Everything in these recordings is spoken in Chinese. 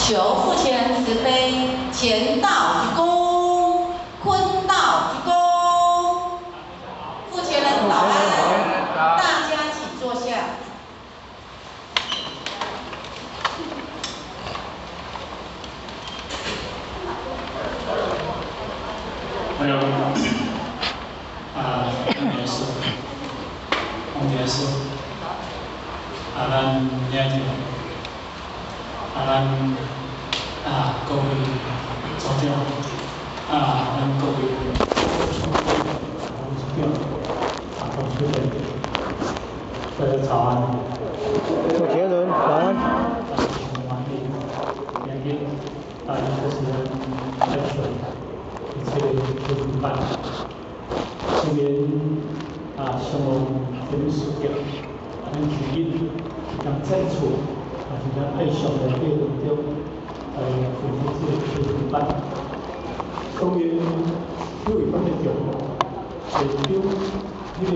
求父亲慈悲，乾道鞠躬，坤道鞠躬。父亲人早安，大家请坐下。还有也是，也是，咱也就咱各位组长，咱各位同学们，大家早安。主持人早安。一个是在水，这个主办，这边项目这边事业，咱举例，讲清楚，就讲爱上的内容中，负责这个主办，当然有一方面讲，研究这个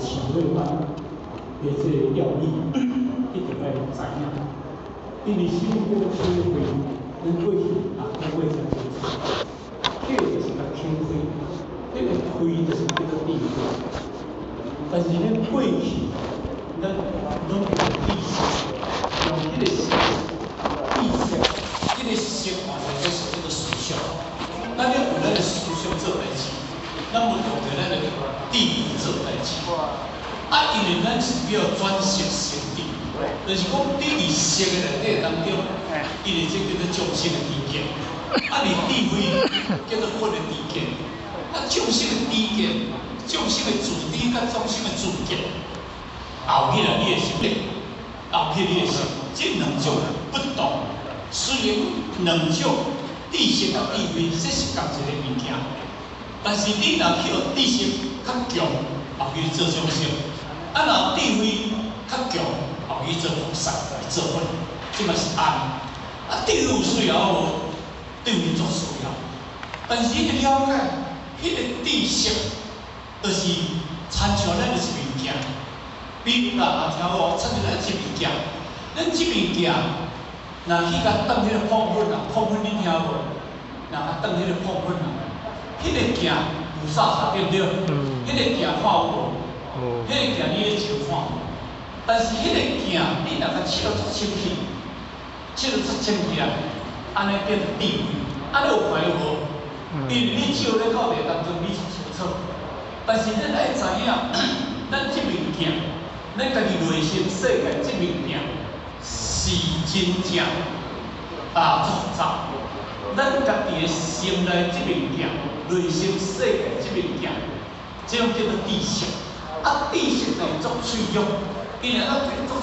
企业班的这个要义，一定要知影，因为新这个机会。咱过去咱过去真清楚，这个就是个轻亏，这个亏就是这个地亏。但是咱过去，咱拢有意识，用这个意识，这个习惯就是这个思想。咱要有咱的思想做代志，咱要用着咱的地做代志。因为咱是要转识成地。就是讲，你伫识的内底当中，因为这叫做众生的知见，你智慧叫做佛的知见，众生的知见，众生的自知甲众生的自见，后起来你的心力，后起你的心，这两种不同。虽然两种知识甲智慧，这是同一个物件，但是你若去知识较强，后去做众生；若智慧较强。后去做菩萨，做佛，这嘛是安。智慧有需要无？智慧足需要。但是迄个了解，迄个知识，就是参像咱就是物件。比如听我参像咱这物件，咱这物件，若去甲当迄个碰粉你听无？若甲当迄个碰粉迄个件有啥对不对？迄个件看有无？迄个件你咧招看。但是迄个件，你若甲切到足清气，切到足清气啊，安尼变成智慧，安尼有快无？因为你照咧口袋当中，你是清楚。但是咱爱知影，咱这物件，咱家己内心世界这物件是真正复杂。咱家己的心内这物件，内心世界这物件，这种叫做知识。知识就足脆弱。因为做